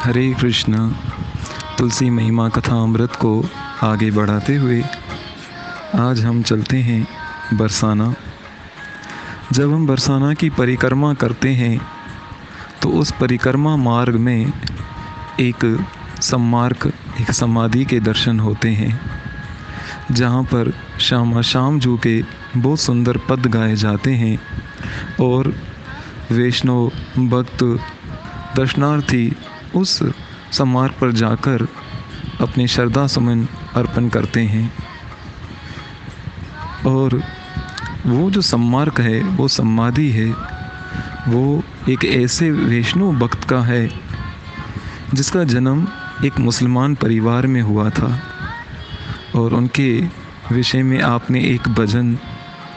हरे कृष्णा। तुलसी महिमा कथा अमृत को आगे बढ़ाते हुए आज हम चलते हैं बरसाना। जब हम बरसाना की परिक्रमा करते हैं तो उस परिक्रमा मार्ग में एक सम्मार्ग, एक समाधि के दर्शन होते हैं, जहाँ पर शाम जू के बहुत सुंदर पद गाए जाते हैं और वैष्णव भक्त दर्शनार्थी उस सम्मार्ग पर जाकर अपने श्रद्धा सुमन अर्पण करते हैं। और वो जो सम्मार्ग है, वो समाधि है, वो एक ऐसे वैष्णव भक्त का है जिसका जन्म एक मुसलमान परिवार में हुआ था। और उनके विषय में आपने एक भजन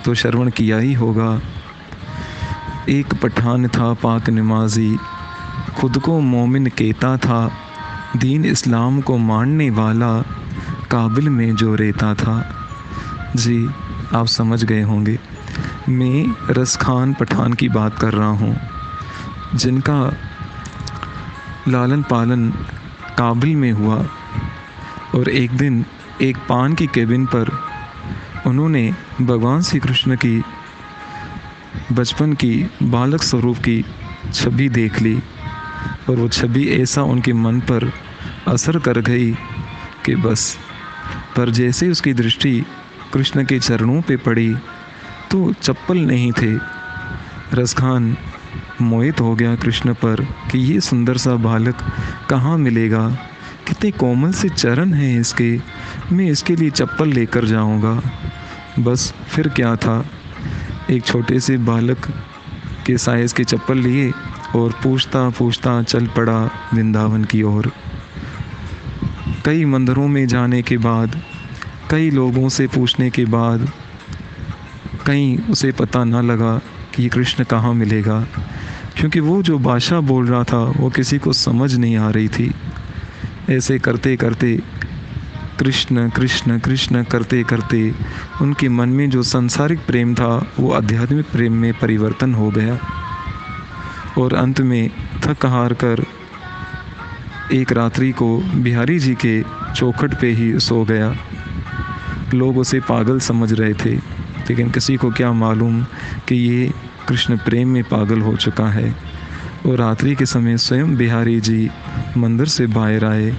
तो श्रवण किया ही होगा। एक पठान था पाक नमाजी, खुद को मोमिन कहता था, दीन इस्लाम को मानने वाला काबिल में जो रहता था। जी, आप समझ गए होंगे मैं रसखान पठान की बात कर रहा हूँ, जिनका लालन पालन काबिल में हुआ। और एक दिन एक पान की केबिन पर उन्होंने भगवान श्री कृष्ण की बचपन की बालक स्वरूप की छवि देख ली और वो छवि ऐसा उनके मन पर असर कर गई कि बस। पर जैसे उसकी दृष्टि कृष्ण के चरणों पे पड़ी तो चप्पल नहीं थे। रसखान मोहित हो गया कृष्ण पर कि ये सुंदर सा बालक कहाँ मिलेगा, कितने कोमल से चरण हैं इसके, मैं इसके लिए चप्पल लेकर जाऊंगा। बस फिर क्या था, एक छोटे से बालक के साइज़ के चप्पल लिए और पूछता पूछता चल पड़ा वृंदावन की ओर। कई मंदिरों में जाने के बाद, कई लोगों से पूछने के बाद कहीं उसे पता ना लगा कि ये कृष्ण कहाँ मिलेगा, क्योंकि वो जो भाषा बोल रहा था वो किसी को समझ नहीं आ रही थी। ऐसे करते करते कृष्ण कृष्ण कृष्ण करते करते उनके मन में जो सांसारिक प्रेम था वो आध्यात्मिक प्रेम में परिवर्तन हो गया। और अंत में थक हार कर एक रात्रि को बिहारी जी के चौखट पे ही सो गया। लोग उसे पागल समझ रहे थे, लेकिन किसी को क्या मालूम कि ये कृष्ण प्रेम में पागल हो चुका है। और रात्रि के समय स्वयं बिहारी जी मंदिर से बाहर आए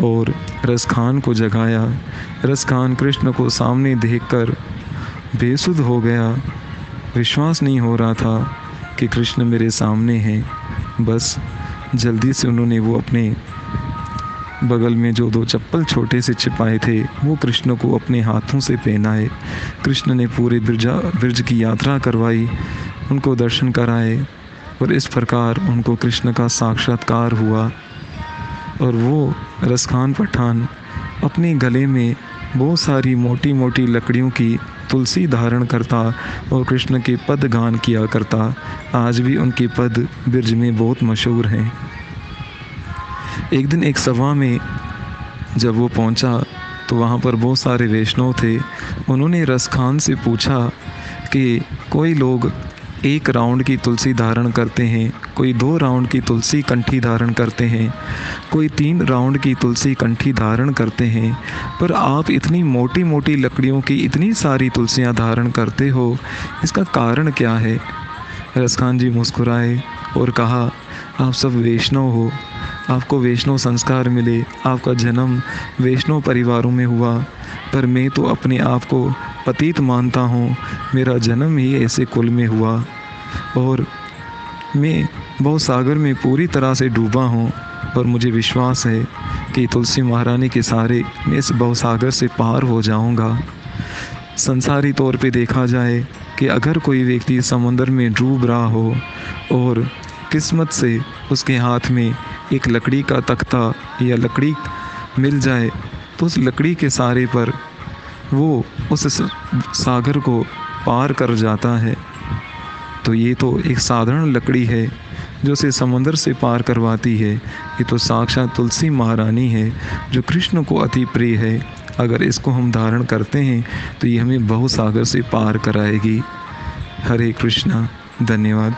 और रसखान को जगाया। रसखान कृष्ण को सामने देखकर बेसुध हो गया। विश्वास नहीं हो रहा था कि कृष्ण मेरे सामने हैं। बस जल्दी से उन्होंने वो अपने बगल में जो 2 चप्पल छोटे से छिपाए थे वो कृष्ण को अपने हाथों से पहनाए। कृष्ण ने पूरे ब्रज की यात्रा करवाई, उनको दर्शन कराए और इस प्रकार उनको कृष्ण का साक्षात्कार हुआ। और वो रसखान पठान अपने गले में बहुत सारी मोटी मोटी लकड़ियों की तुलसी धारण करता और कृष्ण के पद गान किया करता। आज भी उनके पद ब्रज में बहुत मशहूर हैं। एक दिन एक सभा में जब वो पहुंचा तो वहाँ पर बहुत सारे वैष्णव थे। उन्होंने रसखान से पूछा कि कोई लोग 1 राउंड की तुलसी धारण करते हैं, कोई 2 राउंड की तुलसी कंठी धारण करते हैं, कोई 3 राउंड की तुलसी कंठी धारण करते हैं, पर आप इतनी मोटी मोटी लकड़ियों की इतनी सारी तुलसियाँ धारण करते हो, इसका कारण क्या है? रसखान जी मुस्कुराए और कहा, आप सब वैष्णव हो, आपको वैष्णव संस्कार मिले, आपका जन्म वैष्णव परिवारों में हुआ, पर मैं तो अपने आप को पतित मानता हूँ। मेरा जन्म ही ऐसे कुल में हुआ और मैं भव सागर में पूरी तरह से डूबा हूँ। पर मुझे विश्वास है कि तुलसी महारानी के सहारे मैं इस भव सागर से पार हो जाऊँगा। संसारी तौर पे देखा जाए कि अगर कोई व्यक्ति समुद्र में डूब रहा हो और किस्मत से उसके हाथ में एक लकड़ी का तख्ता या लकड़ी मिल जाए तो उस लकड़ी के सहारे पर वो उस सागर को पार कर जाता है। तो ये तो एक साधारण लकड़ी है जो उसे समुद्र से पार करवाती है। ये तो साक्षात तुलसी महारानी है जो कृष्ण को अति प्रिय है। अगर इसको हम धारण करते हैं तो ये हमें भव सागर से पार कराएगी। हरे कृष्णा। धन्यवाद।